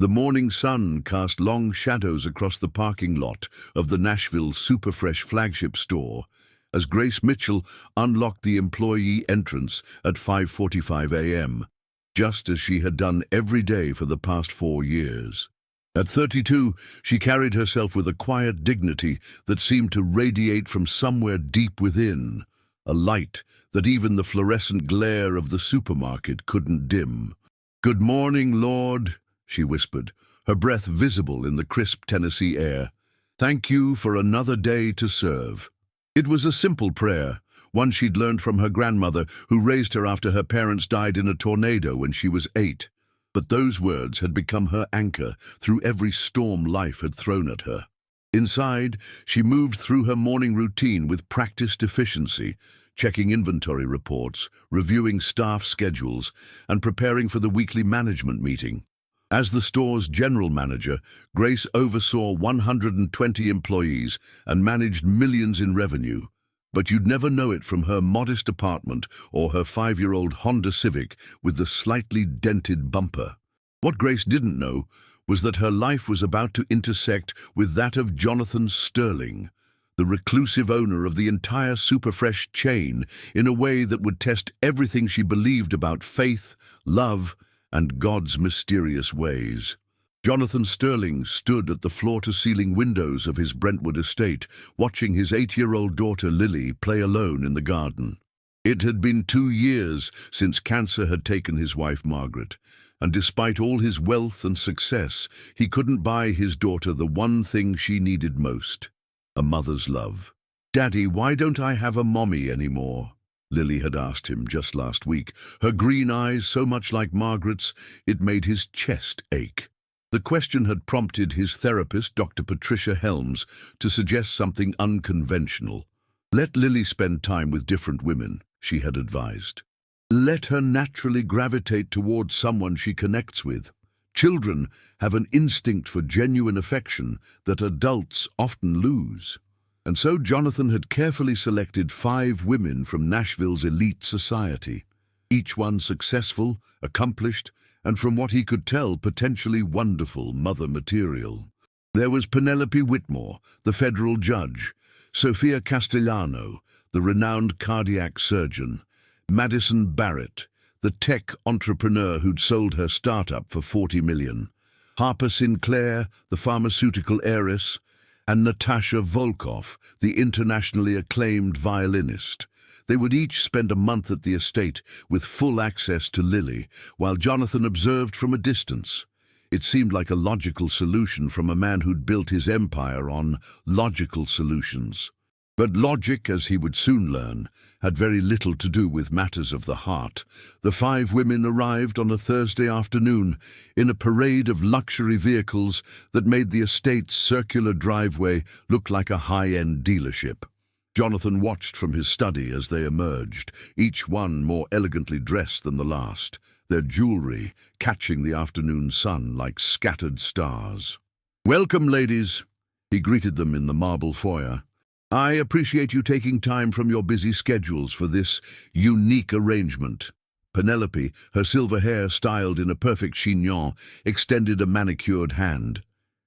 The morning sun cast long shadows across the parking lot of the Nashville Superfresh flagship store as Grace Mitchell unlocked the employee entrance at 5:45 a.m., just as she had done every day for the past 4 years. At 32, she carried herself with a quiet dignity that seemed to radiate from somewhere deep within, a light that even the fluorescent glare of the supermarket couldn't dim. "Good morning, Lord," she whispered, her breath visible in the crisp Tennessee air. "Thank you for another day to serve." It was a simple prayer, one she'd learned from her grandmother, who raised her after her parents died in a tornado when she was 8. But those words had become her anchor through every storm life had thrown at her. Inside, she moved through her morning routine with practiced efficiency, checking inventory reports, reviewing staff schedules, and preparing for the weekly management meeting. As the store's general manager, Grace oversaw 120 employees and managed millions in revenue. But you'd never know it from her modest apartment or her 5-year-old Honda Civic with the slightly dented bumper. What Grace didn't know was that her life was about to intersect with that of Jonathan Sterling, the reclusive owner of the entire Superfresh chain, in a way that would test everything she believed about faith, love, and God's mysterious ways. Jonathan Sterling stood at the floor-to-ceiling windows of his Brentwood estate, watching his 8-year-old daughter Lily play alone in the garden. It had been 2 years since cancer had taken his wife Margaret, and despite all his wealth and success, he couldn't buy his daughter the one thing she needed most: a mother's love. "Daddy, why don't I have a mommy anymore?" Lily had asked him just last week, her green eyes so much like Margaret's it made his chest ache. The question had prompted his therapist, Dr. Patricia Helms, to suggest something unconventional. "Let Lily spend time with different women," she had advised. "Let her naturally gravitate towards someone she connects with. Children have an instinct for genuine affection that adults often lose." And so Jonathan had carefully selected 5 women from Nashville's elite society, each one successful, accomplished, and from what he could tell, potentially wonderful mother material. There was Penelope Whitmore, the federal judge, Sophia Castellano, the renowned cardiac surgeon, Madison Barrett, the tech entrepreneur who'd sold her startup for $40 million, Harper Sinclair, the pharmaceutical heiress, and Natasha Volkov, the internationally acclaimed violinist. They would each spend a month at the estate with full access to Lily, while Jonathan observed from a distance. It seemed like a logical solution from a man who'd built his empire on logical solutions. But logic, as he would soon learn, had very little to do with matters of the heart. The 5 women arrived on a Thursday afternoon in a parade of luxury vehicles that made the estate's circular driveway look like a high-end dealership. Jonathan watched from his study as they emerged, each one more elegantly dressed than the last, their jewelry catching the afternoon sun like scattered stars. "Welcome, ladies," he greeted them in the marble foyer. "I appreciate you taking time from your busy schedules for this unique arrangement." Penelope, her silver hair styled in a perfect chignon, extended a manicured hand.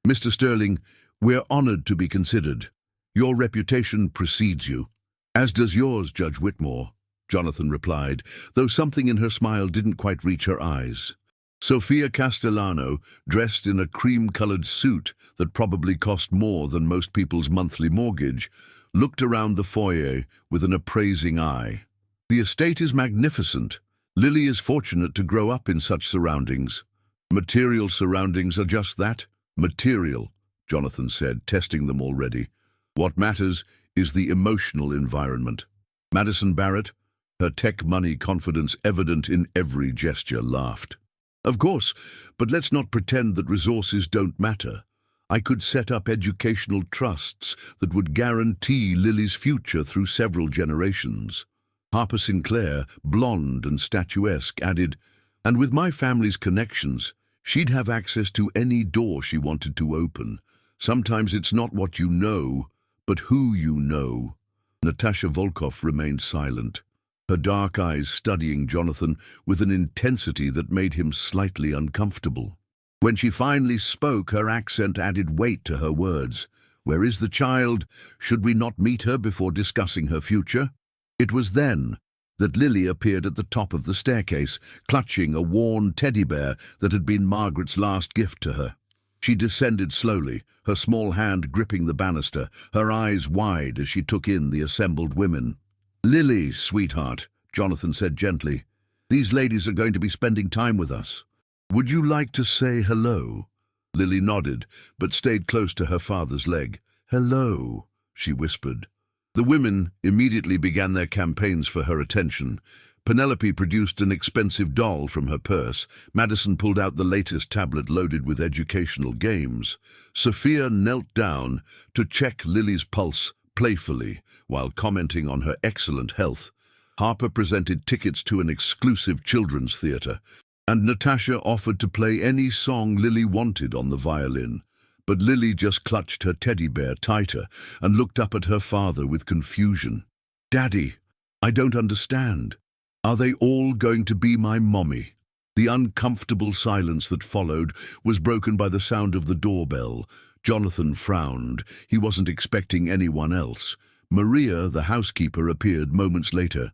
"Mr. Sterling, we're honored to be considered. Your reputation precedes you." "As does yours, Judge Whitmore," Jonathan replied, though something in her smile didn't quite reach her eyes. Sophia Castellano, dressed in a cream-colored suit that probably cost more than most people's monthly mortgage, looked around the foyer with an appraising eye. "The estate is magnificent. Lily is fortunate to grow up in such surroundings." "Material surroundings are just that, material," Jonathan said, testing them already. "What matters is the emotional environment." Madison Barrett, her tech money confidence evident in every gesture, laughed. "Of course, but let's not pretend that resources don't matter. I could set up educational trusts that would guarantee Lily's future through several generations." Harper Sinclair, blonde and statuesque, added, "And with my family's connections, she'd have access to any door she wanted to open. Sometimes it's not what you know, but who you know." Natasha Volkov remained silent, her dark eyes studying Jonathan with an intensity that made him slightly uncomfortable. When she finally spoke, her accent added weight to her words. "Where is the child? Should we not meet her before discussing her future?" It was then that Lily appeared at the top of the staircase, clutching a worn teddy bear that had been Margaret's last gift to her. She descended slowly, her small hand gripping the banister, her eyes wide as she took in the assembled women. "Lily, sweetheart," Jonathan said gently, "these ladies are going to be spending time with us. Would you like to say hello?" Lily nodded, but stayed close to her father's leg. "Hello," she whispered. The women immediately began their campaigns for her attention. Penelope produced an expensive doll from her purse. Madison pulled out the latest tablet loaded with educational games. Sophia knelt down to check Lily's pulse playfully while commenting on her excellent health. Harper presented tickets to an exclusive children's theater, and Natasha offered to play any song Lily wanted on the violin. But Lily just clutched her teddy bear tighter and looked up at her father with confusion. "Daddy, I don't understand. Are they all going to be my mommy?" The uncomfortable silence that followed was broken by the sound of the doorbell. Jonathan frowned. He wasn't expecting anyone else. Maria, the housekeeper, appeared moments later.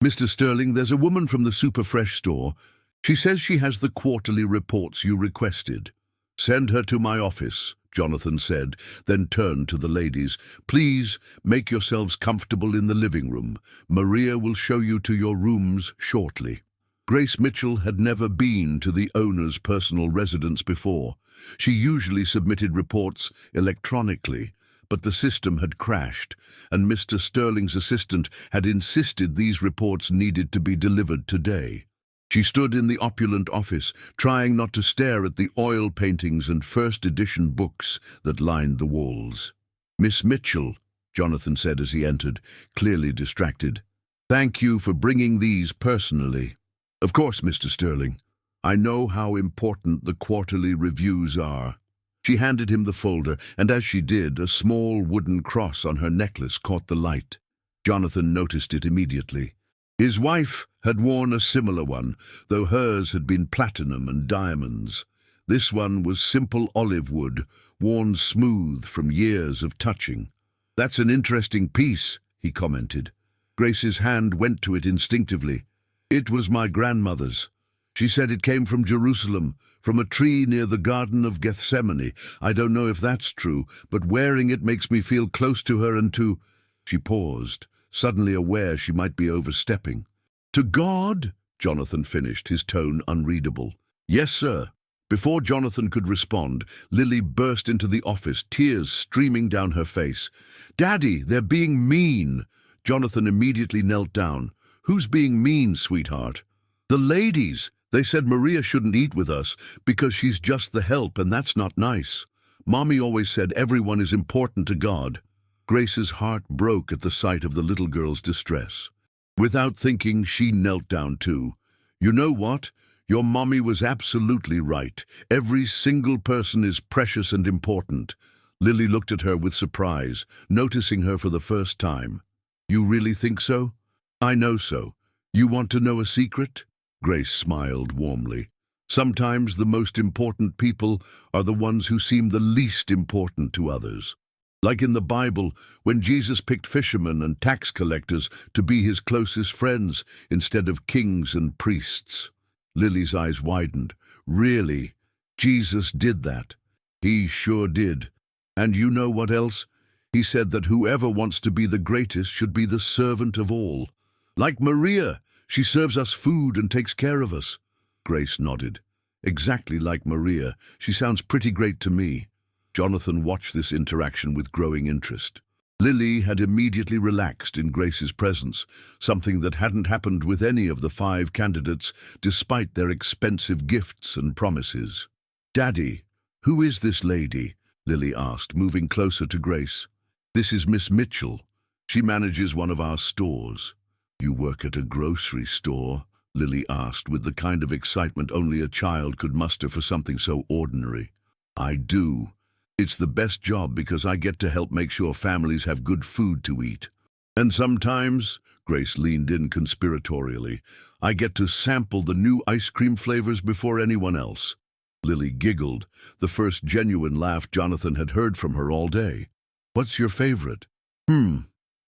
"Mr. Sterling, there's a woman from the Superfresh store. She says she has the quarterly reports you requested." "Send her to my office," Jonathan said, then turned to the ladies. "Please make yourselves comfortable in the living room. Maria will show you to your rooms shortly." Grace Mitchell had never been to the owner's personal residence before. She usually submitted reports electronically, but the system had crashed, and Mr. Sterling's assistant had insisted these reports needed to be delivered today. She stood in the opulent office, trying not to stare at the oil paintings and first-edition books that lined the walls. "Miss Mitchell," Jonathan said as he entered, clearly distracted. "Thank you for bringing these personally." "Of course, Mr. Sterling. I know how important the quarterly reviews are." She handed him the folder, and as she did, a small wooden cross on her necklace caught the light. Jonathan noticed it immediately. His wife had worn a similar one, though hers had been platinum and diamonds. This one was simple olive wood, worn smooth from years of touching. "That's an interesting piece," he commented. Grace's hand went to it instinctively. "It was my grandmother's. She said it came from Jerusalem, from a tree near the Garden of Gethsemane. I don't know if that's true, but wearing it makes me feel close to her and to—" She paused, suddenly aware she might be overstepping. "To God?" Jonathan finished, his tone unreadable. "Yes, sir." Before Jonathan could respond, Lily burst into the office, tears streaming down her face. "Daddy, they're being mean." Jonathan immediately knelt down. "Who's being mean, sweetheart?" "The ladies. They said Maria shouldn't eat with us because she's just the help, and that's not nice. Mommy always said everyone is important to God." Grace's heart broke at the sight of the little girl's distress. Without thinking, she knelt down too. "You know what? Your mommy was absolutely right. Every single person is precious and important." Lily looked at her with surprise, noticing her for the first time. "You really think so?" "I know so. You want to know a secret?" Grace smiled warmly. "Sometimes the most important people are the ones who seem the least important to others. Like in the Bible, when Jesus picked fishermen and tax collectors to be his closest friends instead of kings and priests." Lily's eyes widened. "Really? Jesus did that?" "He sure did. And you know what else? He said that whoever wants to be the greatest should be the servant of all. Like Maria, she serves us food and takes care of us." Grace nodded. "Exactly like Maria. She sounds pretty great to me." Jonathan watched this interaction with growing interest. Lily had immediately relaxed in Grace's presence, something that hadn't happened with any of the 5 candidates, despite their expensive gifts and promises. "Daddy, who is this lady?" Lily asked, moving closer to Grace. "This is Miss Mitchell. She manages one of our stores." "You work at a grocery store?" Lily asked, with the kind of excitement only a child could muster for something so ordinary. "I do. It's the best job because I get to help make sure families have good food to eat. And sometimes," Grace leaned in conspiratorially, "I get to sample the new ice cream flavors before anyone else." Lily giggled, the first genuine laugh Jonathan had heard from her all day. What's your favorite?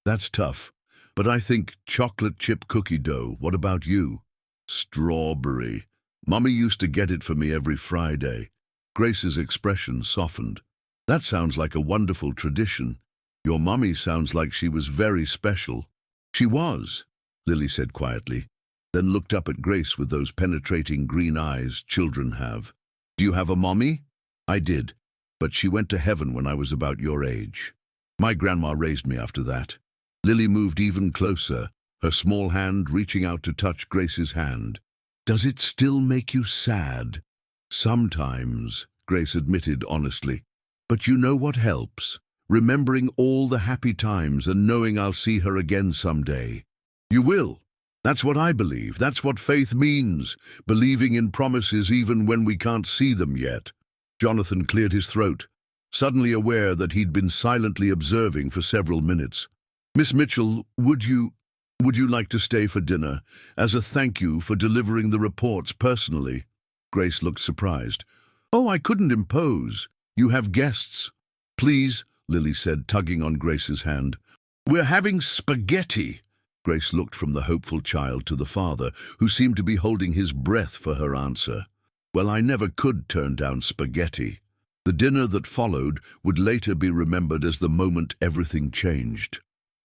That's tough. But I think chocolate chip cookie dough. What about you? Strawberry. Mommy used to get it for me every Friday. Grace's expression softened. That sounds like a wonderful tradition. Your mommy sounds like she was very special. She was, Lily said quietly, then looked up at Grace with those penetrating green eyes children have. Do you have a mommy? I did, but she went to heaven when I was about your age. My grandma raised me after that. Lily moved even closer, her small hand reaching out to touch Grace's hand. Does it still make you sad? Sometimes, Grace admitted honestly. But you know what helps? Remembering all the happy times and knowing I'll see her again someday. You will. That's what I believe. That's what faith means. Believing in promises even when we can't see them yet. Jonathan cleared his throat, suddenly aware that he'd been silently observing for several minutes. Miss Mitchell, would you like to stay for dinner, as a thank you for delivering the reports personally? Grace looked surprised. Oh, I couldn't impose. You have guests. Please, Lily said, tugging on Grace's hand. We're having spaghetti. Grace looked from the hopeful child to the father, who seemed to be holding his breath for her answer. Well, I never could turn down spaghetti. The dinner that followed would later be remembered as the moment everything changed.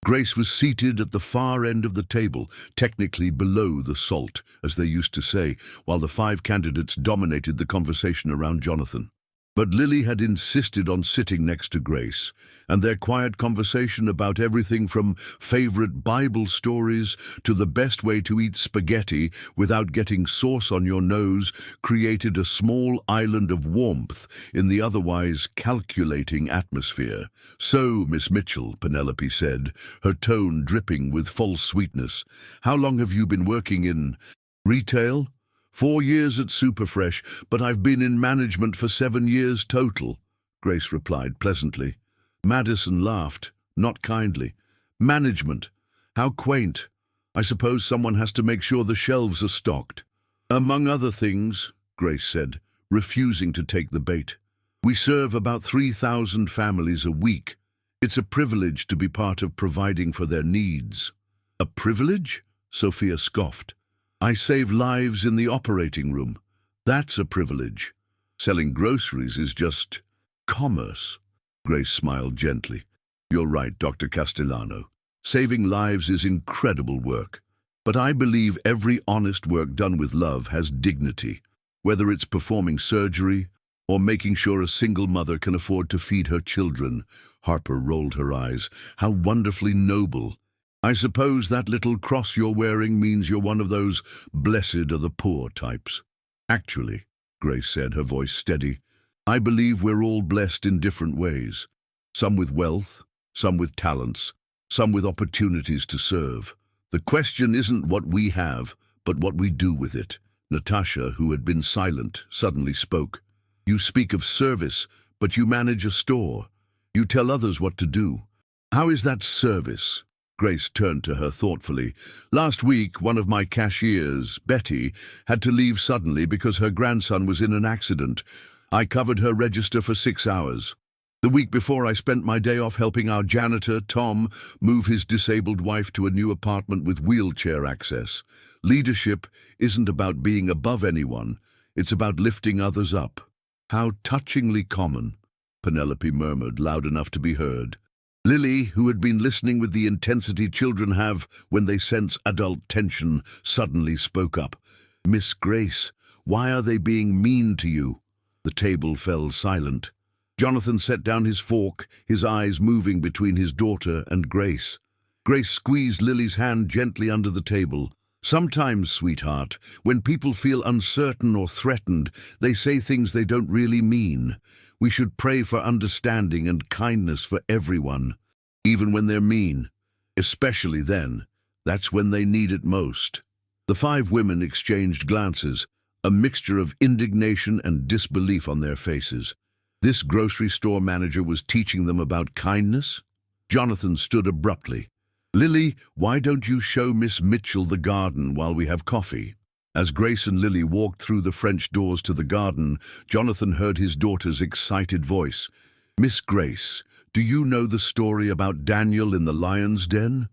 Grace was seated at the far end of the table, technically below the salt, as they used to say, while the 5 candidates dominated the conversation around Jonathan. But Lily had insisted on sitting next to Grace, and their quiet conversation about everything from favorite Bible stories to the best way to eat spaghetti without getting sauce on your nose created a small island of warmth in the otherwise calculating atmosphere. So, Miss Mitchell, Penelope said, her tone dripping with false sweetness, how long have you been working in retail? 4 years at Superfresh, but I've been in management for 7 years total, Grace replied pleasantly. Madison laughed, not kindly. Management? How quaint. I suppose someone has to make sure the shelves are stocked. Among other things, Grace said, refusing to take the bait. We serve about 3,000 families a week. It's a privilege to be part of providing for their needs. A privilege? Sophia scoffed. I save lives in the operating room. That's a privilege. Selling groceries is just commerce. Grace smiled gently. You're right, Dr. Castellano. Saving lives is incredible work. But I believe every honest work done with love has dignity, whether it's performing surgery or making sure a single mother can afford to feed her children. Harper rolled her eyes. How wonderfully noble. I suppose that little cross you're wearing means you're one of those blessed are the poor types. Actually, Grace said, her voice steady, I believe we're all blessed in different ways. Some with wealth, some with talents, some with opportunities to serve. The question isn't what we have, but what we do with it. Natasha, who had been silent, suddenly spoke. You speak of service, but you manage a store. You tell others what to do. How is that service? Grace turned to her thoughtfully. Last week, one of my cashiers, Betty, had to leave suddenly because her grandson was in an accident. I covered her register for 6 hours. The week before, I spent my day off helping our janitor, Tom, move his disabled wife to a new apartment with wheelchair access. Leadership isn't about being above anyone. It's about lifting others up. How touchingly common, Penelope murmured, loud enough to be heard. Lily, who had been listening with the intensity children have when they sense adult tension, suddenly spoke up. Miss Grace, why are they being mean to you? The table fell silent. Jonathan set down his fork, his eyes moving between his daughter and Grace. Grace squeezed Lily's hand gently under the table. Sometimes, sweetheart, when people feel uncertain or threatened, they say things they don't really mean. We should pray for understanding and kindness for everyone, even when they're mean. Especially then. That's when they need it most. The 5 women exchanged glances, a mixture of indignation and disbelief on their faces. This grocery store manager was teaching them about kindness? Jonathan stood abruptly. Lily, why don't you show Miss Mitchell the garden while we have coffee? As Grace and Lily walked through the French doors to the garden, Jonathan heard his daughter's excited voice. "Miss Grace, do you know the story about Daniel in the lion's den?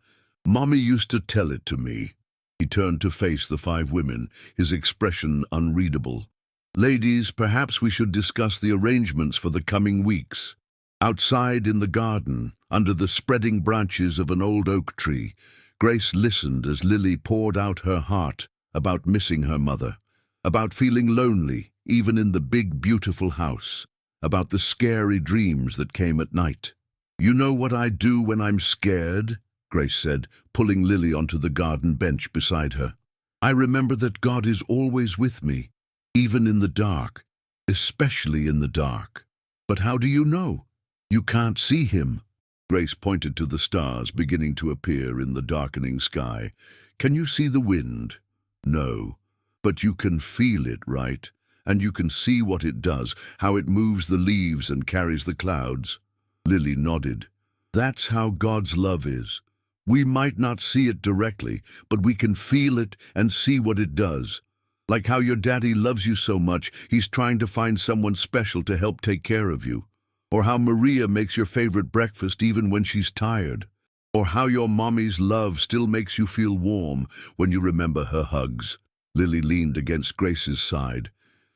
Mommy used to tell it to me." He turned to face the 5 women, his expression unreadable. "Ladies, perhaps we should discuss the arrangements for the coming weeks." Outside in the garden, under the spreading branches of an old oak tree, Grace listened as Lily poured out her heart about missing her mother, about feeling lonely even in the big, beautiful house, about the scary dreams that came at night. "You know what I do when I'm scared?" Grace said, pulling Lily onto the garden bench beside her. "I remember that God is always with me, even in the dark, especially in the dark." "But how do you know? You can't see him." Grace pointed to the stars beginning to appear in the darkening sky. "Can you see the wind?" "No, but you can feel it, right? And you can see what it does, how it moves the leaves and carries the clouds." Lily nodded. "That's how God's love is. We might not see it directly, but we can feel it and see what it does. Like how your daddy loves you so much, he's trying to find someone special to help take care of you. Or how Maria makes your favorite breakfast even when she's tired. Or how your mommy's love still makes you feel warm when you remember her hugs." Lily leaned against Grace's side.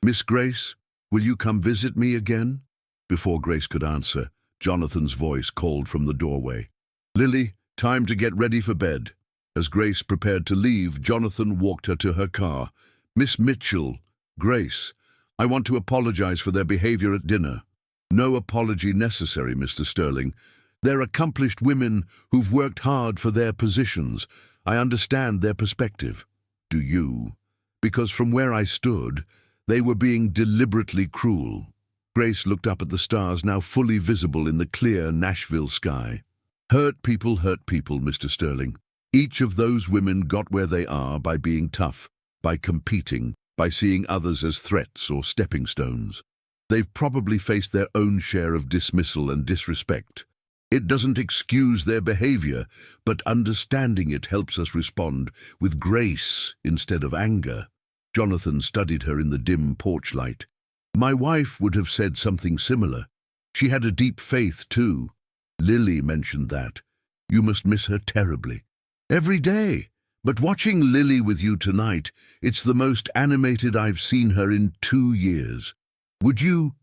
"Miss Grace, will you come visit me again?" Before Grace could answer, Jonathan's voice called from the doorway. "Lily, time to get ready for bed." As Grace prepared to leave, Jonathan walked her to her car. "Miss Mitchell, Grace, I want to apologize for their behavior at dinner." "No apology necessary, Mr. Sterling. They're accomplished women who've worked hard for their positions. I understand their perspective." "Do you?" "Because from where I stood, they were being deliberately cruel." Grace looked up at the stars now fully visible in the clear Nashville sky. Hurt people, Mr. Sterling. Each of those women got where they are by being tough, by competing, by seeing others as threats or stepping stones. They've probably faced their own share of dismissal and disrespect. It doesn't excuse their behavior, but understanding it helps us respond with grace instead of anger. Jonathan studied her in the dim porch light. "My wife would have said something similar. She had a deep faith, too. Lily mentioned that. You must miss her terribly." "Every day. But watching Lily with you tonight, it's the most animated I've seen her in 2 years. Would you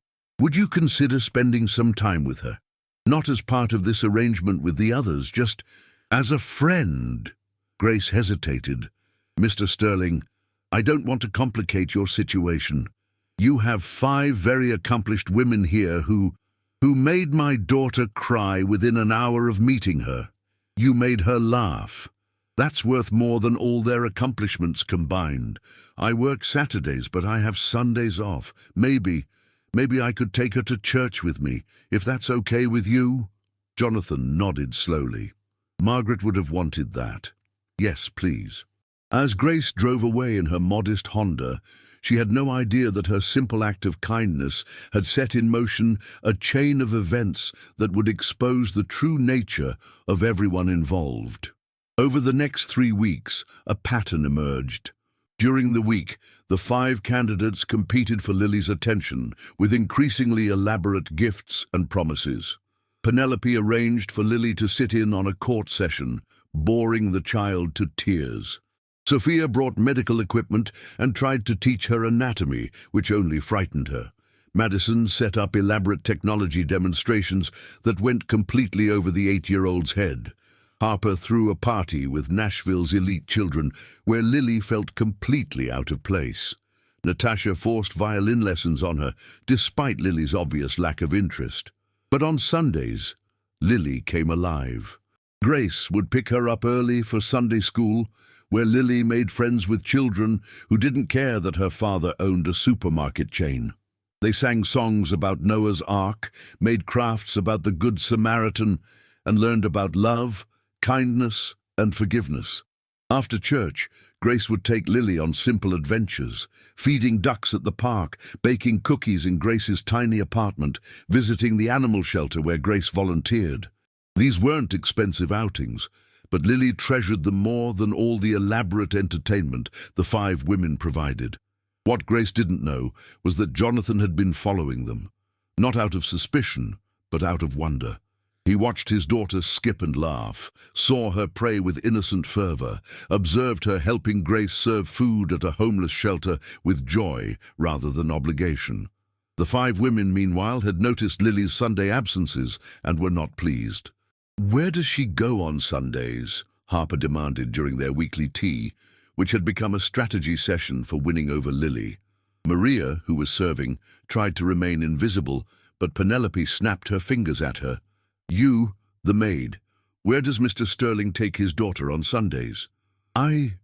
consider spending some time with her? Not as part of this arrangement with the others, just as a friend." Grace hesitated. "Mr. Sterling, I don't want to complicate your situation. You have 5 very accomplished women here who made my daughter cry within an hour of meeting her. You made her laugh. That's worth more than all their accomplishments combined. I work Saturdays, but I have Sundays off. Maybe I could take her to church with me, if that's okay with you." Jonathan nodded slowly. Margaret would have wanted that. "Yes, please." As Grace drove away in her modest Honda, she had no idea that her simple act of kindness had set in motion a chain of events that would expose the true nature of everyone involved. Over the next 3 weeks, a pattern emerged. During the week, the 5 candidates competed for Lily's attention with increasingly elaborate gifts and promises. Penelope arranged for Lily to sit in on a court session, boring the child to tears. Sophia brought medical equipment and tried to teach her anatomy, which only frightened her. Madison set up elaborate technology demonstrations that went completely over the 8-year-old's head. Harper threw a party with Nashville's elite children, where Lily felt completely out of place. Natasha forced violin lessons on her, despite Lily's obvious lack of interest. But on Sundays, Lily came alive. Grace would pick her up early for Sunday school, where Lily made friends with children who didn't care that her father owned a supermarket chain. They sang songs about Noah's Ark, made crafts about the Good Samaritan, and learned about love, kindness, and forgiveness. After church, Grace would take Lily on simple adventures, feeding ducks at the park, baking cookies in Grace's tiny apartment, visiting the animal shelter where Grace volunteered. These weren't expensive outings, but Lily treasured them more than all the elaborate entertainment the five women provided. What Grace didn't know was that Jonathan had been following them, not out of suspicion, but out of wonder. He watched his daughter skip and laugh, saw her pray with innocent fervor, observed her helping Grace serve food at a homeless shelter with joy rather than obligation. The five women, meanwhile, had noticed Lily's Sunday absences and were not pleased. "Where does she go on Sundays?" Harper demanded during their weekly tea, which had become a strategy session for winning over Lily. Maria, who was serving, tried to remain invisible, but Penelope snapped her fingers at her. "You, the maid, where does Mr. Sterling take his daughter on Sundays?" I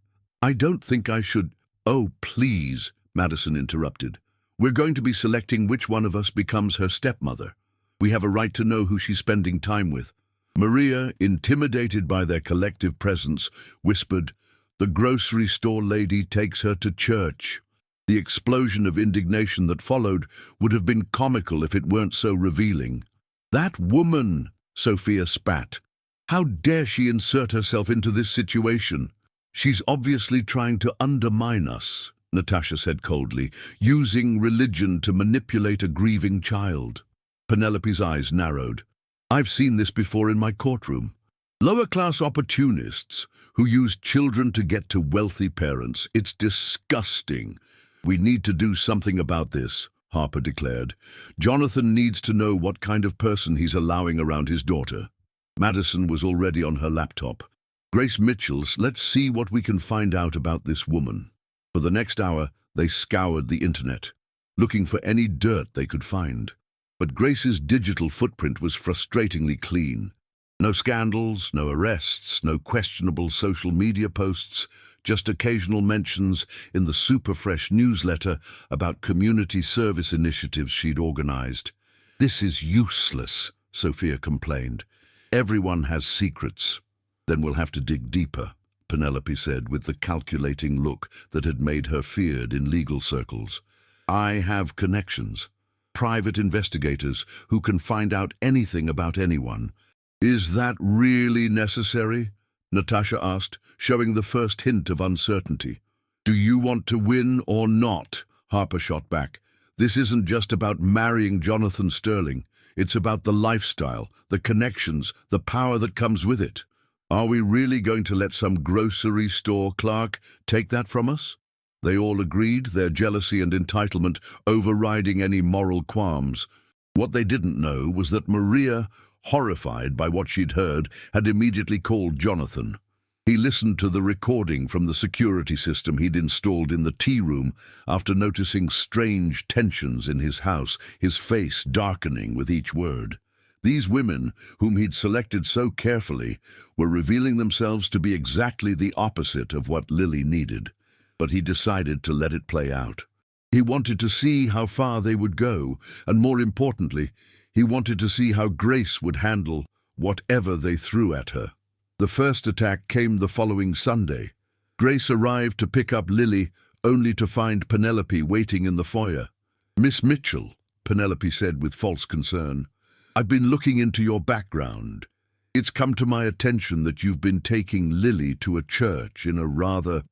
don't think I should—" "Oh, please," Madison interrupted. "We're going to be selecting which one of us becomes her stepmother. We have a right to know who she's spending time with." Maria, intimidated by their collective presence, whispered, "The grocery store lady takes her to church." The explosion of indignation that followed would have been comical if it weren't so revealing. "That woman!" Sophia spat. "How dare she insert herself into this situation?" "She's obviously trying to undermine us," Natasha said coldly, "using religion to manipulate a grieving child." Penelope's eyes narrowed. "I've seen this before in my courtroom. Lower-class opportunists who use children to get to wealthy parents. It's disgusting. We need to do something about this," Harper declared. "Jonathan needs to know what kind of person he's allowing around his daughter." Madison was already on her laptop. "Grace Mitchell's, let's see what we can find out about this woman." For the next hour, they scoured the internet, looking for any dirt they could find. But Grace's digital footprint was frustratingly clean. No scandals, no arrests, no questionable social media posts, just occasional mentions in the Superfresh newsletter about community service initiatives she'd organized. "This is useless," Sophia complained. "Everyone has secrets." "Then we'll have to dig deeper," Penelope said with the calculating look that had made her feared in legal circles. "I have connections, private investigators who can find out anything about anyone." "Is that really necessary?" Natasha asked, showing the first hint of uncertainty. "Do you want to win or not?" Harper shot back. "This isn't just about marrying Jonathan Sterling. It's about the lifestyle, the connections, the power that comes with it. Are we really going to let some grocery store clerk take that from us?" They all agreed, their jealousy and entitlement overriding any moral qualms. What they didn't know was that Maria, horrified by what she'd heard, had immediately called Jonathan. He listened to the recording from the security system he'd installed in the tea room after noticing strange tensions in his house, his face darkening with each word. These women, whom he'd selected so carefully, were revealing themselves to be exactly the opposite of what Lily needed. But he decided to let it play out. He wanted to see how far they would go, and more importantly, he wanted to see how Grace would handle whatever they threw at her. The first attack came the following Sunday. Grace arrived to pick up Lily, only to find Penelope waiting in the foyer. "Miss Mitchell," Penelope said with false concern, "I've been looking into your background. It's come to my attention that you've been taking Lily to a church in a rather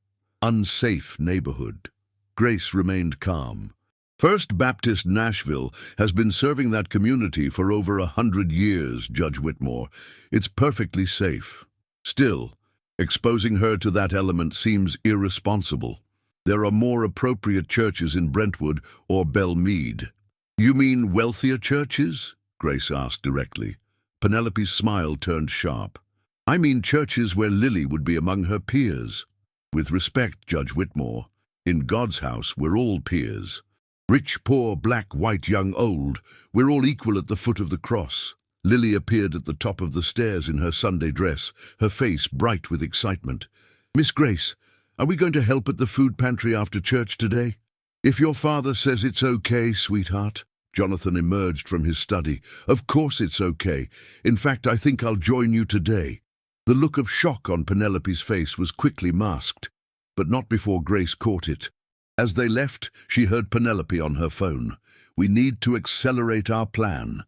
unsafe neighborhood." Grace remained calm. "First Baptist Nashville has been serving that community for over 100 years, Judge Whitmore. It's perfectly safe. Still, exposing her to that element seems irresponsible. There are more appropriate churches in Brentwood or Belmead." "You mean wealthier churches?" Grace asked directly. Penelope's smile turned sharp. "I mean churches where Lily would be among her peers." "With respect, Judge Whitmore, in God's house we're all peers. Rich, poor, black, white, young, old, we're all equal at the foot of the cross." Lily appeared at the top of the stairs in her Sunday dress, her face bright with excitement. "Miss Grace, are we going to help at the food pantry after church today?" "If your father says it's okay, sweetheart." Jonathan emerged from his study. "Of course it's okay. In fact, I think I'll join you today." The look of shock on Penelope's face was quickly masked, but not before Grace caught it. As they left, she heard Penelope on her phone. "We need to accelerate our plan."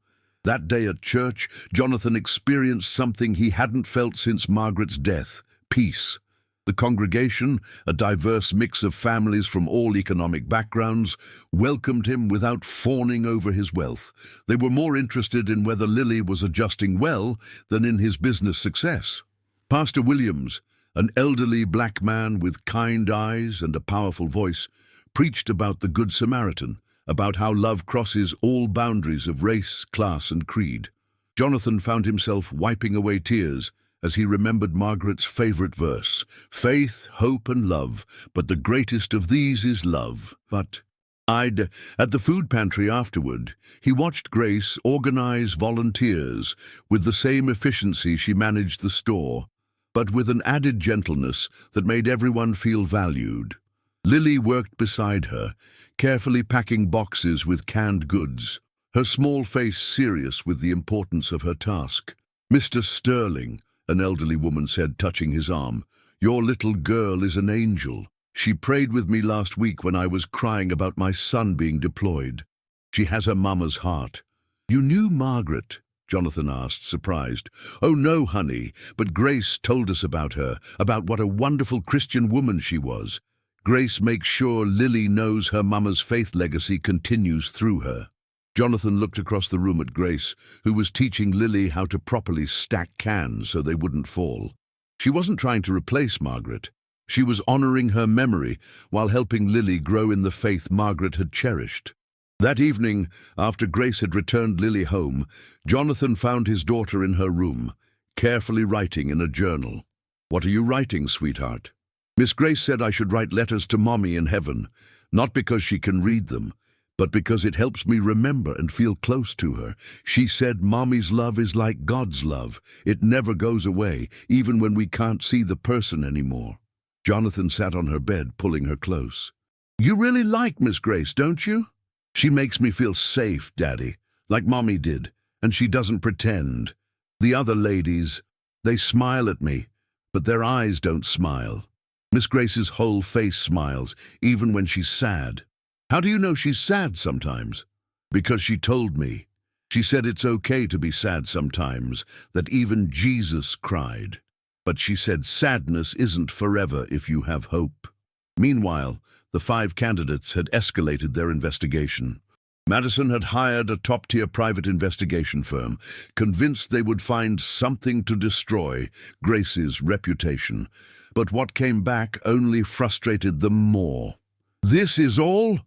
That day at church, Jonathan experienced something he hadn't felt since Margaret's death: peace. The congregation, a diverse mix of families from all economic backgrounds, welcomed him without fawning over his wealth. They were more interested in whether Lily was adjusting well than in his business success. Pastor Williams, an elderly black man with kind eyes and a powerful voice, preached about the Good Samaritan, about how love crosses all boundaries of race, class, and creed. Jonathan found himself wiping away tears as he remembered Margaret's favorite verse: faith, hope, and love, but the greatest of these is love. At the food pantry afterward, he watched Grace organize volunteers with the same efficiency she managed the store, but with an added gentleness that made everyone feel valued. Lily worked beside her, carefully packing boxes with canned goods, her small face serious with the importance of her task. "Mr. Sterling," an elderly woman said, touching his arm, "your little girl is an angel. She prayed with me last week when I was crying about my son being deployed. She has her mama's heart." "You knew Margaret?" Jonathan asked, surprised. "Oh no, honey, but Grace told us about her, about what a wonderful Christian woman she was. Grace makes sure Lily knows her mama's faith legacy continues through her." Jonathan looked across the room at Grace, who was teaching Lily how to properly stack cans so they wouldn't fall. She wasn't trying to replace Margaret. She was honoring her memory while helping Lily grow in the faith Margaret had cherished. That evening, after Grace had returned Lily home, Jonathan found his daughter in her room, carefully writing in a journal. "What are you writing, sweetheart?" "Miss Grace said I should write letters to Mommy in heaven, not because she can read them, but because it helps me remember and feel close to her. She said Mommy's love is like God's love. It never goes away, even when we can't see the person anymore." Jonathan sat on her bed, pulling her close. "You really like Miss Grace, don't you?" "She makes me feel safe, Daddy, like Mommy did, and she doesn't pretend. The other ladies, they smile at me, but their eyes don't smile. Miss Grace's whole face smiles, even when she's sad." "How do you know she's sad sometimes?" "Because she told me. She said it's okay to be sad sometimes, that even Jesus cried. But she said sadness isn't forever if you have hope." Meanwhile, the 5 candidates had escalated their investigation. Madison had hired a top-tier private investigation firm, convinced they would find something to destroy Grace's reputation. But what came back only frustrated them more. "This is all?"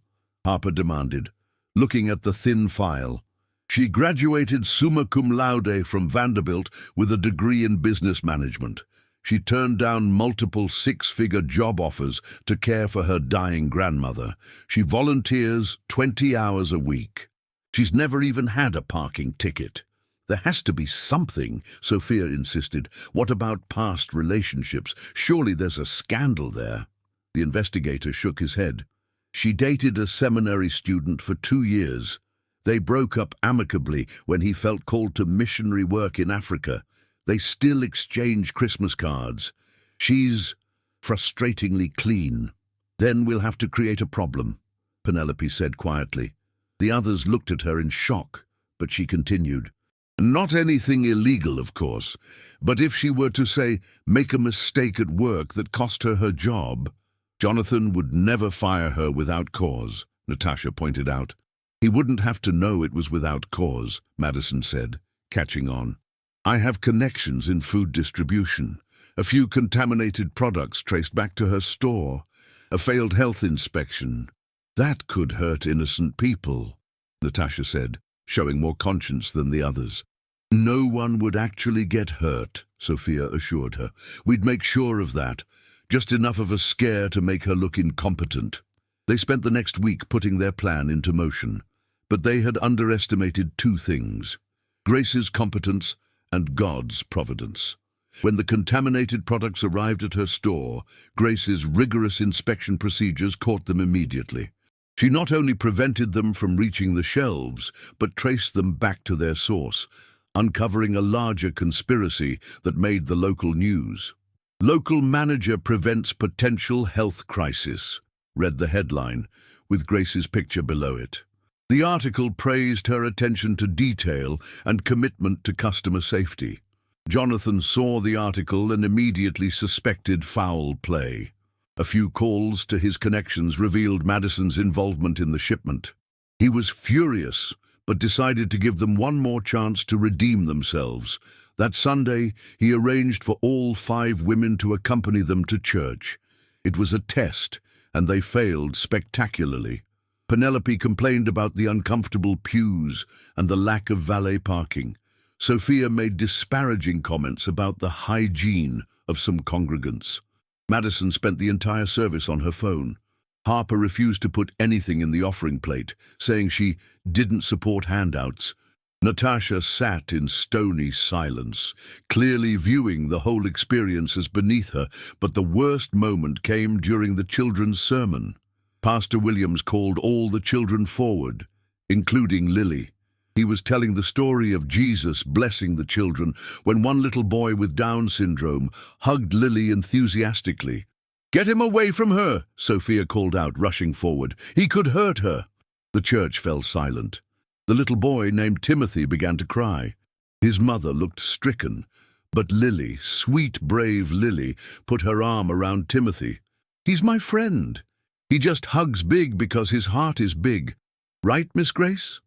Harper demanded, looking at the thin file. She graduated summa cum laude from Vanderbilt with a degree in business management. She turned down multiple 6-figure job offers to care for her dying grandmother. She volunteers 20 hours a week. She's never even had a parking ticket. "There has to be something," Sophia insisted. "What about past relationships? Surely there's a scandal there." The investigator shook his head. "She dated a seminary student for 2 years. They broke up amicably when he felt called to missionary work in Africa. They still exchange Christmas cards. She's frustratingly clean." "Then we'll have to create a problem," Penelope said quietly. The others looked at her in shock, but she continued. "Not anything illegal, of course, but if she were to, say, make a mistake at work that cost her her job..." "Jonathan would never fire her without cause," Natasha pointed out. "He wouldn't have to know it was without cause," Madison said, catching on. "I have connections in food distribution. A few contaminated products traced back to her store. A failed health inspection. That could hurt innocent people," Natasha said, showing more conscience than the others. "No one would actually get hurt," Sophia assured her. "We'd make sure of that. Just enough of a scare to make her look incompetent." They spent the next week putting their plan into motion, but they had underestimated 2 things: Grace's competence and God's providence. When the contaminated products arrived at her store, Grace's rigorous inspection procedures caught them immediately. She not only prevented them from reaching the shelves, but traced them back to their source, uncovering a larger conspiracy that made the local news. "Local manager prevents potential health crisis," read the headline, with Grace's picture below it. The article praised her attention to detail and commitment to customer safety. Jonathan saw the article and immediately suspected foul play. A few calls to his connections revealed Madison's involvement in the shipment. He was furious, but decided to give them one more chance to redeem themselves. That Sunday, he arranged for all 5 women to accompany them to church. It was a test, and they failed spectacularly. Penelope complained about the uncomfortable pews and the lack of valet parking. Sophia made disparaging comments about the hygiene of some congregants. Madison spent the entire service on her phone. Harper refused to put anything in the offering plate, saying she didn't support handouts. Natasha sat in stony silence, clearly viewing the whole experience as beneath her, but the worst moment came during the children's sermon. Pastor Williams called all the children forward, including Lily. He was telling the story of Jesus blessing the children when one little boy with Down syndrome hugged Lily enthusiastically. "Get him away from her," Sophia called out, rushing forward. "He could hurt her." The church fell silent. The little boy named Timothy began to cry. His mother looked stricken, but Lily, sweet, brave Lily, put her arm around Timothy. "He's my friend. He just hugs big because his heart is big. Right, Miss Grace?"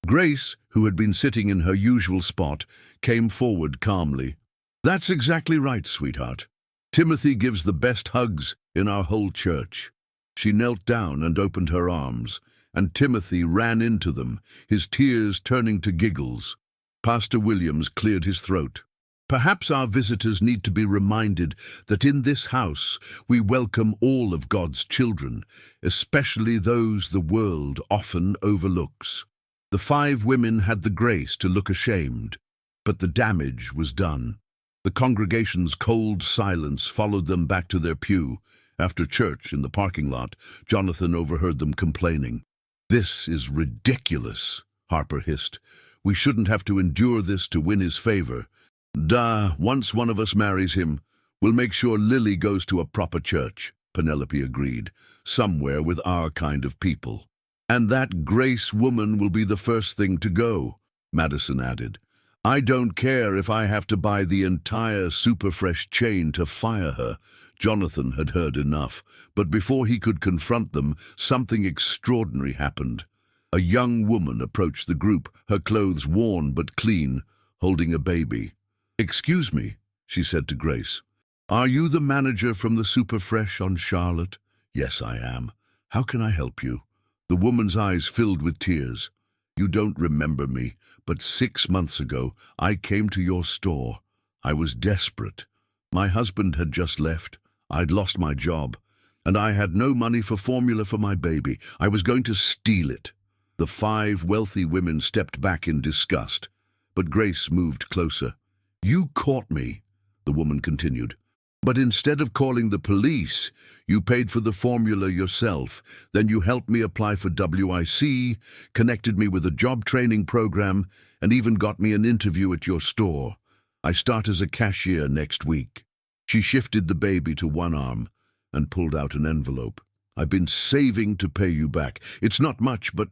Grace, who had been sitting in her usual spot, came forward calmly. "That's exactly right, sweetheart. Timothy gives the best hugs in our whole church." She knelt down and opened her arms, and Timothy ran into them, his tears turning to giggles. Pastor Williams cleared his throat. "Perhaps our visitors need to be reminded that in this house we welcome all of God's children, especially those the world often overlooks." The 5 women had the grace to look ashamed, but the damage was done. The congregation's cold silence followed them back to their pew. After church in the parking lot, Jonathan overheard them complaining. "This is ridiculous," Harper hissed. "We shouldn't have to endure this to win his favor. Once one of us marries him, we'll make sure Lily goes to a proper church," Penelope agreed. "Somewhere with our kind of people." "And that Grace woman will be the first thing to go," Madison added. "I don't care if I have to buy the entire Superfresh chain to fire her." Jonathan had heard enough, but before he could confront them, something extraordinary happened. A young woman approached the group, her clothes worn but clean, holding a baby. "Excuse me," she said to Grace. "Are you the manager from the Superfresh on Charlotte?" "Yes, I am. How can I help you?" The woman's eyes filled with tears. "You don't remember me, but 6 months ago I came to your store. I was desperate. My husband had just left. I'd lost my job, and I had no money for formula for my baby. I was going to steal it." The 5 wealthy women stepped back in disgust, but Grace moved closer. "You caught me," the woman continued. "But instead of calling the police, you paid for the formula yourself. Then you helped me apply for WIC, connected me with a job training program, and even got me an interview at your store. I start as a cashier next week." She shifted the baby to one arm and pulled out an envelope. "I've been saving to pay you back. It's not much, but—"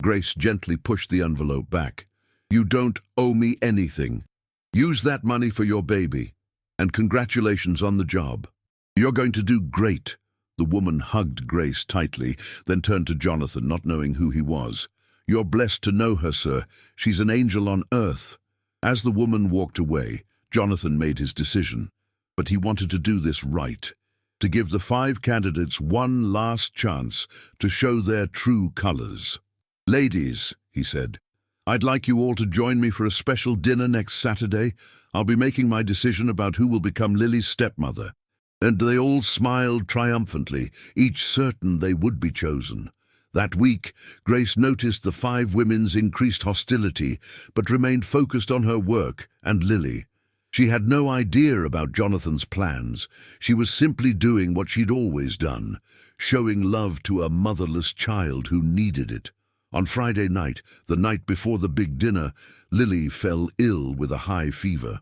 Grace gently pushed the envelope back. "You don't owe me anything. Use that money for your baby. And congratulations on the job. You're going to do great." The woman hugged Grace tightly, then turned to Jonathan, not knowing who he was. "You're blessed to know her, sir. She's an angel on earth." As the woman walked away, Jonathan made his decision. But he wanted to do this right, to give the 5 candidates one last chance to show their true colors. "Ladies," he said, "I'd like you all to join me for a special dinner next Saturday. I'll be making my decision about who will become Lily's stepmother." And they all smiled triumphantly, each certain they would be chosen. That week, Grace noticed the 5 women's increased hostility, but remained focused on her work and Lily. She had no idea about Jonathan's plans. She was simply doing what she'd always done, showing love to a motherless child who needed it. On Friday night, the night before the big dinner, Lily fell ill with a high fever.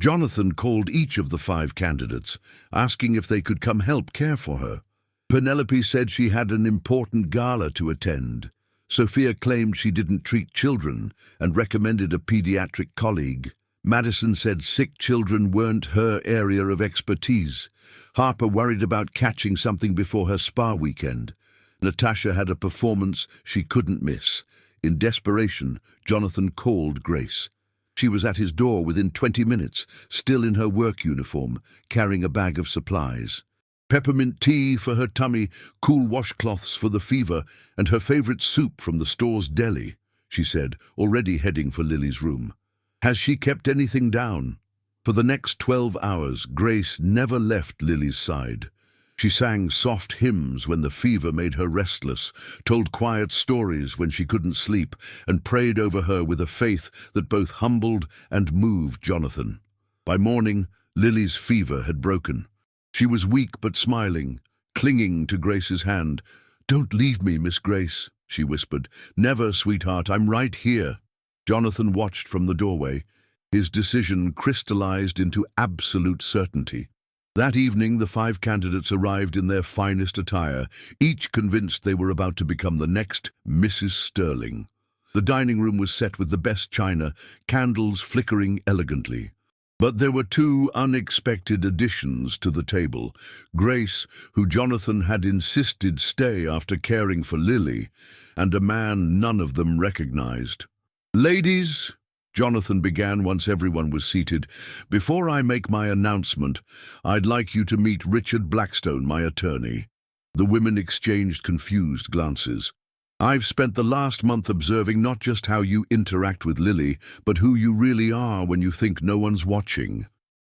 Jonathan called each of the 5 candidates, asking if they could come help care for her. Penelope said she had an important gala to attend. Sophia claimed she didn't treat children and recommended a pediatric colleague. Madison said sick children weren't her area of expertise. Harper worried about catching something before her spa weekend. Natasha had a performance she couldn't miss. In desperation, Jonathan called Grace. She was at his door within 20 minutes, still in her work uniform, carrying a bag of supplies. Peppermint tea for her tummy, cool washcloths for the fever, and her favorite soup from the store's deli, she said, already heading for Lily's room. Has she kept anything down? For the next 12 hours, Grace never left Lily's side. She sang soft hymns when the fever made her restless, told quiet stories when she couldn't sleep, and prayed over her with a faith that both humbled and moved Jonathan. By morning, Lily's fever had broken. She was weak but smiling, clinging to Grace's hand. "Don't leave me, Miss Grace," she whispered. "Never, sweetheart, I'm right here." Jonathan watched from the doorway. His decision crystallized into absolute certainty. That evening, the 5 candidates arrived in their finest attire, each convinced they were about to become the next Mrs. Sterling. The dining room was set with the best china, candles flickering elegantly. But there were 2 unexpected additions to the table. Grace, who Jonathan had insisted stay after caring for Lily, and a man none of them recognized. "Ladies," Jonathan began once everyone was seated, "before I make my announcement, I'd like you to meet Richard Blackstone, my attorney." The women exchanged confused glances. "I've spent the last month observing not just how you interact with Lily, but who you really are when you think no one's watching.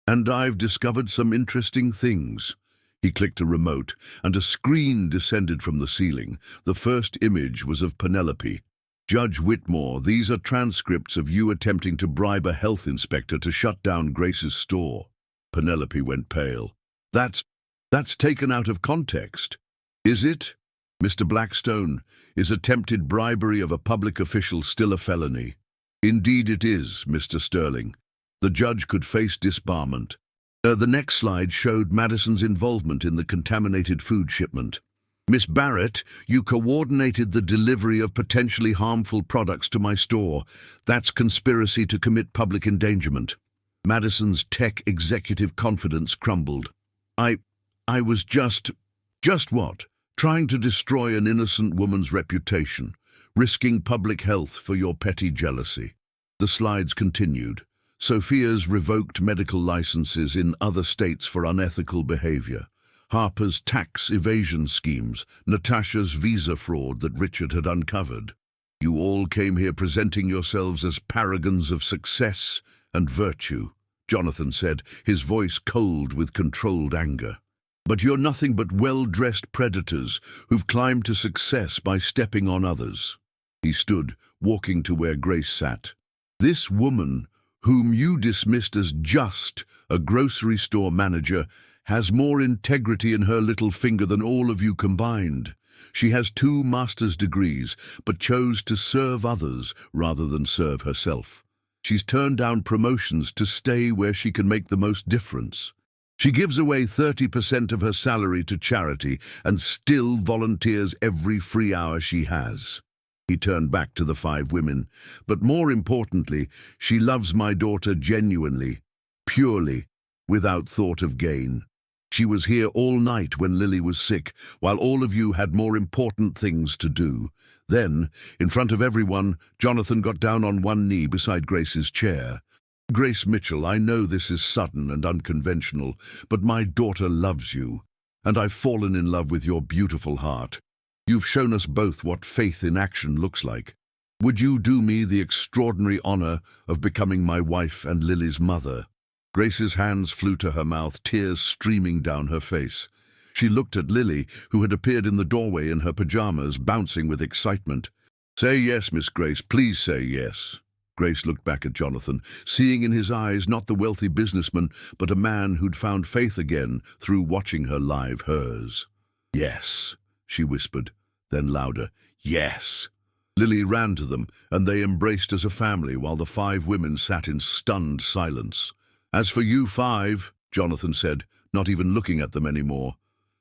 And I've discovered some interesting things." He clicked a remote, and a screen descended from the ceiling. The first image was of Penelope. "Judge Whitmore, these are transcripts of you attempting to bribe a health inspector to shut down Grace's store." Penelope went pale. That's taken out of context." "Is it? Mr. Blackstone, is attempted bribery of a public official still a felony?" "Indeed it is, Mr. Sterling. The judge could face disbarment." The next slide showed Madison's involvement in the contaminated food shipment. "Miss Barrett, you coordinated the delivery of potentially harmful products to my store. That's conspiracy to commit public endangerment." Madison's tech executive confidence crumbled. I was just what? Trying to destroy an innocent woman's reputation, risking public health for your petty jealousy." The slides continued. Sophia's revoked medical licenses in other states for unethical behavior. Harper's tax evasion schemes, Natasha's visa fraud that Richard had uncovered. "You all came here presenting yourselves as paragons of success and virtue," Jonathan said, his voice cold with controlled anger. "But you're nothing but well-dressed predators who've climbed to success by stepping on others." He stood, walking to where Grace sat. "This woman, whom you dismissed as just a grocery store manager, has more integrity in her little finger than all of you combined. She has 2 master's degrees, but chose to serve others rather than serve herself. She's turned down promotions to stay where she can make the most difference. She gives away 30% of her salary to charity and still volunteers every free hour she has." He turned back to the 5 women. "But more importantly, she loves my daughter genuinely, purely, without thought of gain. She was here all night when Lily was sick, while all of you had more important things to do." Then, in front of everyone, Jonathan got down on one knee beside Grace's chair. "Grace Mitchell, I know this is sudden and unconventional, but my daughter loves you, and I've fallen in love with your beautiful heart. You've shown us both what faith in action looks like. Would you do me the extraordinary honor of becoming my wife and Lily's mother?" Grace's hands flew to her mouth, tears streaming down her face. She looked at Lily, who had appeared in the doorway in her pajamas, bouncing with excitement. "Say yes, Miss Grace, please say yes." Grace looked back at Jonathan, seeing in his eyes not the wealthy businessman, but a man who'd found faith again through watching her live hers. "Yes," she whispered, then louder, "Yes." Lily ran to them, and they embraced as a family while the 5 women sat in stunned silence. "As for you 5, Jonathan said, not even looking at them anymore,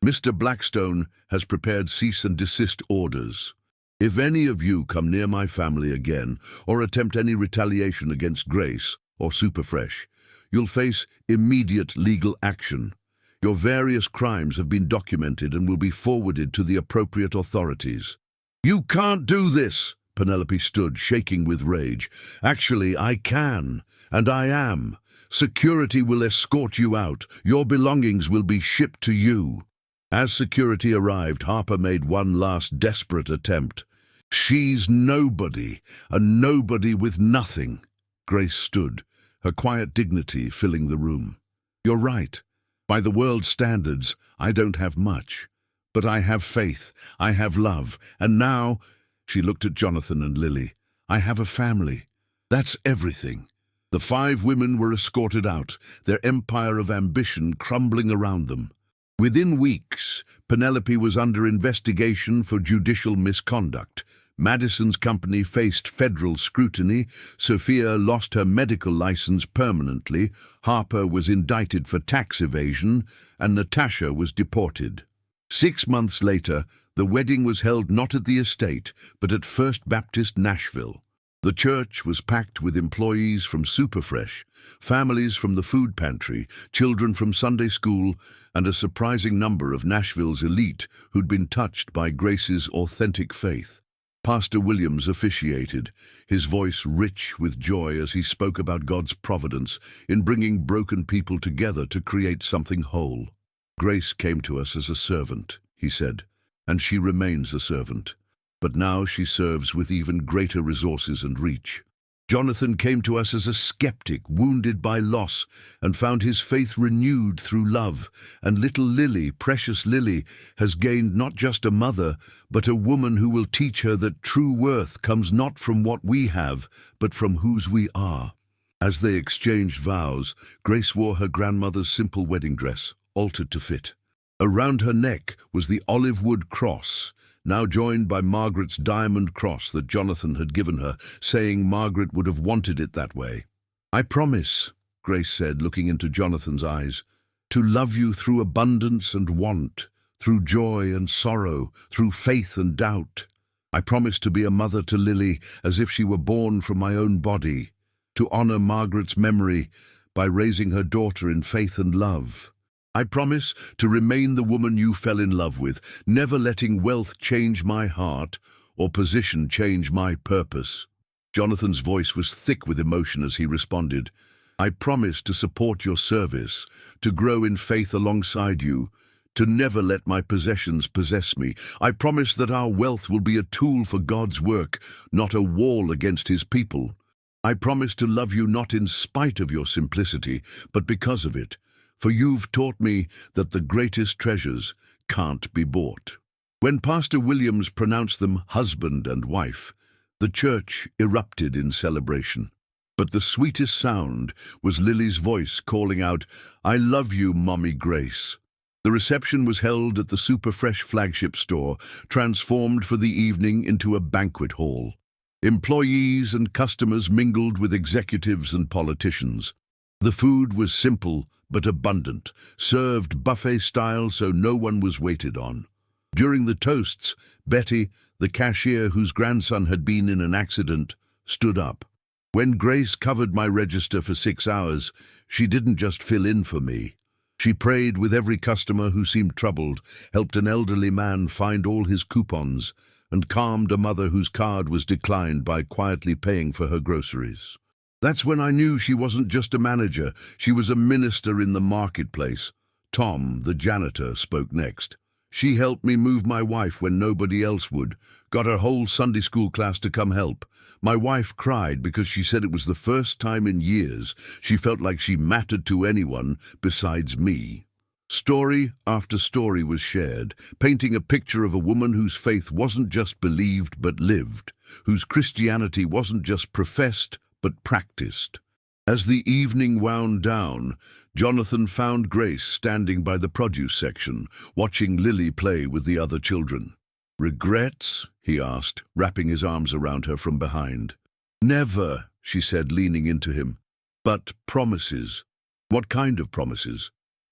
"Mr. Blackstone has prepared cease and desist orders." If any of you come near my family again or attempt any retaliation against Grace or Superfresh, you'll face immediate legal action. Your various crimes have been documented and will be forwarded to the appropriate authorities." "You can't do this!" Penelope stood, shaking with rage. "Actually, I can, and I am. Security will escort you out. Your belongings will be shipped to you." As security arrived, Harper made one last desperate attempt. "She's nobody, a nobody with nothing." Grace stood, her quiet dignity filling the room. "You're right. By the world's standards, I don't have much. But I have faith, I have love, and now," she looked at Jonathan and Lily, "I have a family. That's everything." The 5 women were escorted out, their empire of ambition crumbling around them. Within weeks, Penelope was under investigation for judicial misconduct. Madison's company faced federal scrutiny, Sophia lost her medical license permanently, Harper was indicted for tax evasion, and Natasha was deported. 6 months later, the wedding was held not at the estate, but at First Baptist Nashville. The church was packed with employees from Superfresh, families from the food pantry, children from Sunday school, and a surprising number of Nashville's elite who'd been touched by Grace's authentic faith. Pastor Williams officiated, his voice rich with joy as he spoke about God's providence in bringing broken people together to create something whole. "Grace came to us as a servant," he said, "and she remains a servant. But now she serves with even greater resources and reach. Jonathan came to us as a skeptic, wounded by loss, and found his faith renewed through love. And little Lily, precious Lily, has gained not just a mother, but a woman who will teach her that true worth comes not from what we have, but from whose we are." As they exchanged vows, Grace wore her grandmother's simple wedding dress, altered to fit. Around her neck was the olive wood cross, now joined by Margaret's diamond cross that Jonathan had given her, saying Margaret would have wanted it that way. "I promise," Grace said, looking into Jonathan's eyes, "to love you through abundance and want, through joy and sorrow, through faith and doubt. I promise to be a mother to Lily as if she were born from my own body, to honor Margaret's memory by raising her daughter in faith and love. I promise to remain the woman you fell in love with, never letting wealth change my heart or position change my purpose." Jonathan's voice was thick with emotion as he responded, "I promise to support your service, to grow in faith alongside you, to never let my possessions possess me. I promise that our wealth will be a tool for God's work, not a wall against his people. I promise to love you not in spite of your simplicity, but because of it. For you've taught me that the greatest treasures can't be bought." When Pastor Williams pronounced them husband and wife, the church erupted in celebration. But the sweetest sound was Lily's voice calling out, "I love you, Mommy Grace." The reception was held at the Superfresh flagship store, transformed for the evening into a banquet hall. Employees and customers mingled with executives and politicians. The food was simple but abundant, served buffet-style so no one was waited on. During the toasts, Betty, the cashier whose grandson had been in an accident, stood up. When Grace covered my register for 6 hours, she didn't just fill in for me. She prayed with every customer who seemed troubled, helped an elderly man find all his coupons, and calmed a mother whose card was declined by quietly paying for her groceries. That's when I knew she wasn't just a manager, she was a minister in the marketplace. Tom, the janitor, spoke next. "She helped me move my wife when nobody else would, got her whole Sunday school class to come help. My wife cried because she said it was the first time in years she felt like she mattered to anyone besides me." Story after story was shared, painting a picture of a woman whose faith wasn't just believed but lived, whose Christianity wasn't just professed but practiced. As the evening wound down, Jonathan found Grace standing by the produce section, watching Lily play with the other children. "Regrets?" he asked, wrapping his arms around her from behind. "Never," she said, leaning into him. "But promises." "What kind of promises?"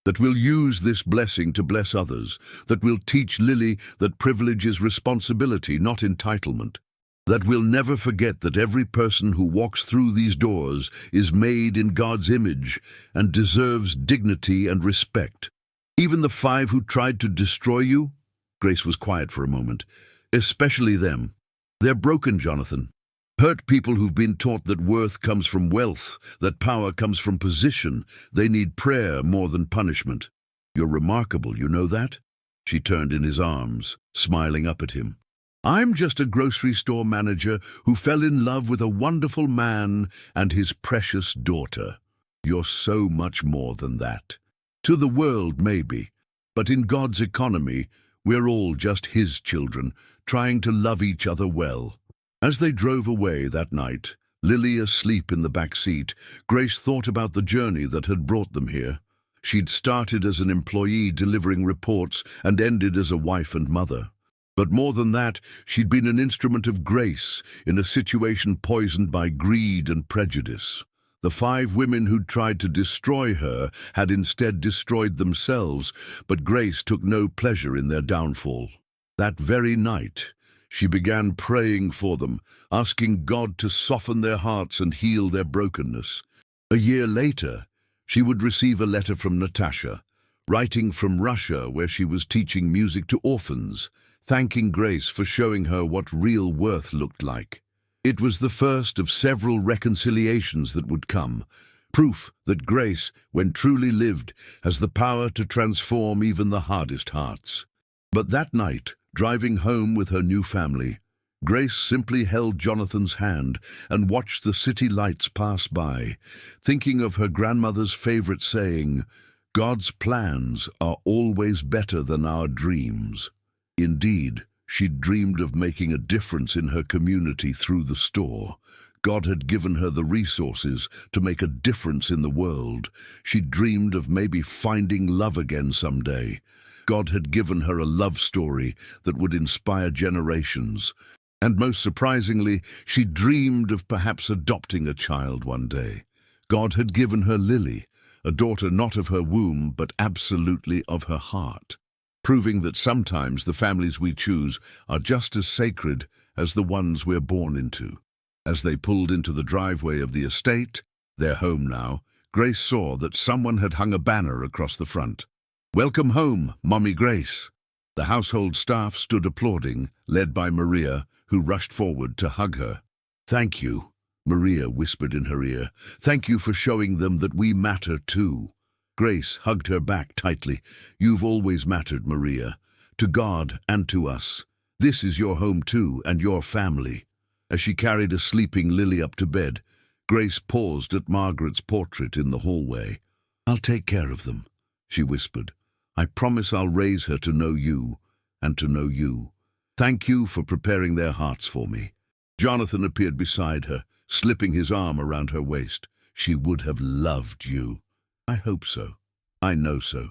that we'll use this blessing to bless others, that we'll teach Lily that privilege is responsibility, not entitlement, that we'll never forget that every person who walks through these doors is made in God's image and deserves dignity and respect. Even the 5 who tried to destroy you? Grace was quiet for a moment. Especially them. They're broken, Jonathan. Hurt people who've been taught that worth comes from wealth, that power comes from position. They need prayer more than punishment. You're remarkable, you know that? She turned in his arms, smiling up at him. I'm just a grocery store manager who fell in love with a wonderful man and his precious daughter. You're so much more than that. To the world, maybe, but in God's economy, we're all just his children, trying to love each other well. As they drove away that night, Lily asleep in the back seat, Grace thought about the journey that had brought them here. She'd started as an employee delivering reports and ended as a wife and mother. But more than that, she'd been an instrument of grace in a situation poisoned by greed and prejudice. The 5 women who'd tried to destroy her had instead destroyed themselves, but Grace took no pleasure in their downfall. That very night, she began praying for them, asking God to soften their hearts and heal their brokenness. A year later, she would receive a letter from Natasha, writing from Russia where she was teaching music to orphans, thanking Grace for showing her what real worth looked like. It was the first of several reconciliations that would come, proof that Grace, when truly lived, has the power to transform even the hardest hearts. But that night, driving home with her new family, Grace simply held Jonathan's hand and watched the city lights pass by, thinking of her grandmother's favorite saying, "God's plans are always better than our dreams." Indeed, she'd dreamed of making a difference in her community through the store. God had given her the resources to make a difference in the world. She dreamed of maybe finding love again someday. God had given her a love story that would inspire generations. And most surprisingly, she dreamed of perhaps adopting a child one day. God had given her Lily, a daughter not of her womb, but absolutely of her heart, proving that sometimes the families we choose are just as sacred as the ones we're born into. As they pulled into the driveway of the estate, their home now, Grace saw that someone had hung a banner across the front. "Welcome home, Mommy Grace." The household staff stood applauding, led by Maria, who rushed forward to hug her. "Thank you," Maria whispered in her ear. "Thank you for showing them that we matter too." Grace hugged her back tightly. "You've always mattered, Maria, to God and to us. This is your home too, and your family." As she carried a sleeping Lily up to bed, Grace paused at Margaret's portrait in the hallway. "I'll take care of them," she whispered. "I promise I'll raise her to know you, and to know you. Thank you for preparing their hearts for me." Jonathan appeared beside her, slipping his arm around her waist. "She would have loved you." "I hope so. I know so.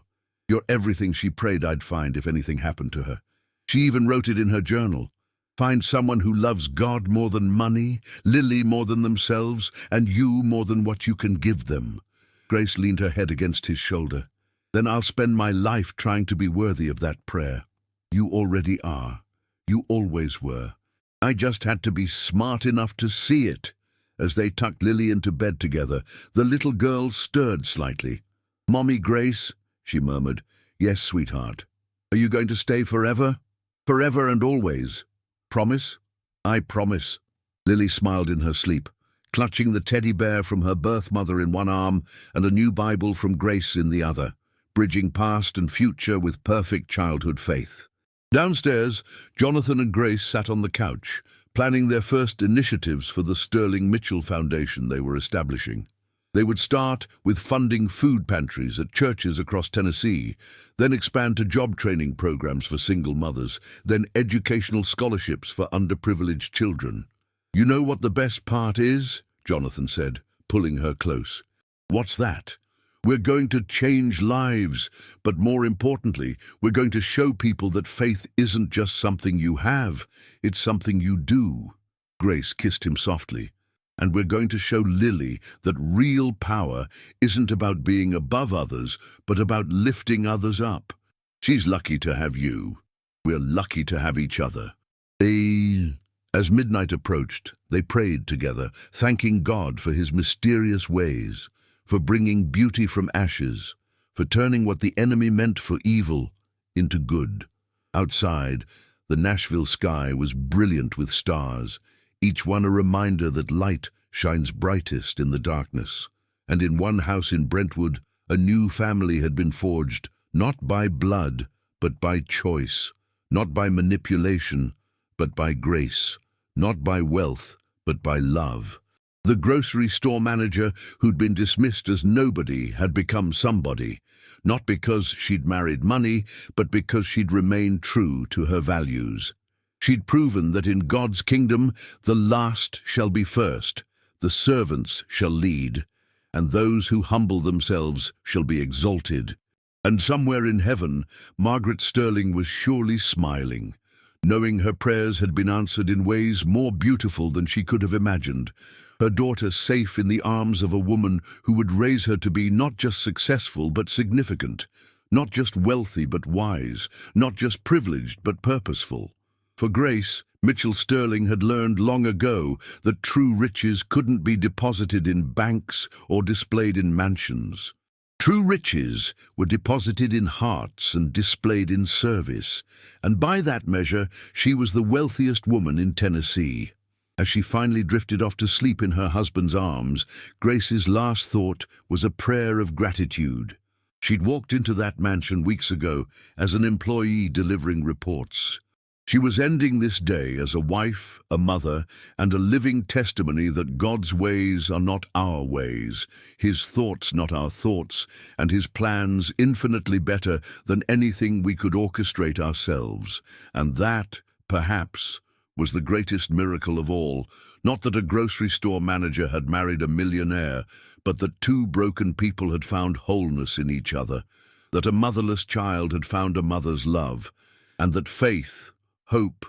You're everything she prayed I'd find if anything happened to her. She even wrote it in her journal. Find someone who loves God more than money, Lily more than themselves, and you more than what you can give them." Grace leaned her head against his shoulder. "Then I'll spend my life trying to be worthy of that prayer." "You already are. You always were. I just had to be smart enough to see it." As they tucked Lily into bed together, the little girl stirred slightly. "Mommy Grace," she murmured. "Yes, sweetheart. Are you going to stay forever?" "Forever and always. Promise?" "I promise." Lily smiled in her sleep, clutching the teddy bear from her birth mother in one arm and a new Bible from Grace in the other, bridging past and future with perfect childhood faith. Downstairs, Jonathan and Grace sat on the couch, planning their first initiatives for the Sterling Mitchell Foundation they were establishing. They would start with funding food pantries at churches across Tennessee, then expand to job training programs for single mothers, then educational scholarships for underprivileged children. "You know what the best part is?" Jonathan said, pulling her close. "What's that?" "We're going to change lives, but more importantly, we're going to show people that faith isn't just something you have, it's something you do." Grace kissed him softly. And we're going to show Lily that real power isn't about being above others, but about lifting others up. She's lucky to have you. We're lucky to have each other. As midnight approached, they prayed together, thanking God for his mysterious ways, for bringing beauty from ashes, for turning what the enemy meant for evil into good. Outside, the Nashville sky was brilliant with stars, each one a reminder that light shines brightest in the darkness. And in one house in Brentwood, a new family had been forged, not by blood, but by choice, not by manipulation, but by grace, not by wealth, but by love. The grocery store manager, who'd been dismissed as nobody, had become somebody, not because she'd married money, but because she'd remained true to her values. She'd proven that in God's kingdom, the last shall be first, the servants shall lead, and those who humble themselves shall be exalted. And somewhere in heaven, Margaret Sterling was surely smiling, knowing her prayers had been answered in ways more beautiful than she could have imagined. Her daughter safe in the arms of a woman who would raise her to be not just successful but significant, not just wealthy but wise, not just privileged but purposeful. For Grace, Mitchell Sterling had learned long ago that true riches couldn't be deposited in banks or displayed in mansions. True riches were deposited in hearts and displayed in service, and by that measure she was the wealthiest woman in Tennessee. As she finally drifted off to sleep in her husband's arms, Grace's last thought was a prayer of gratitude. She'd walked into that mansion weeks ago as an employee delivering reports. She was ending this day as a wife, a mother, and a living testimony that God's ways are not our ways, his thoughts not our thoughts, and his plans infinitely better than anything we could orchestrate ourselves. And that, perhaps, was the greatest miracle of all. Not that a grocery store manager had married a millionaire, but that two broken people had found wholeness in each other, that a motherless child had found a mother's love, and that faith, hope,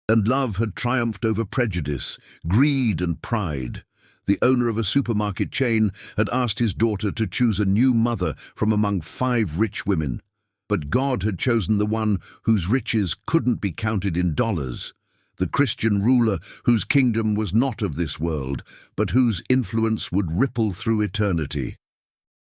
and love had triumphed over prejudice, greed, and pride. The owner of a supermarket chain had asked his daughter to choose a new mother from among 5 rich women, but God had chosen the one whose riches couldn't be counted in dollars, the Christian ruler whose kingdom was not of this world, but whose influence would ripple through eternity.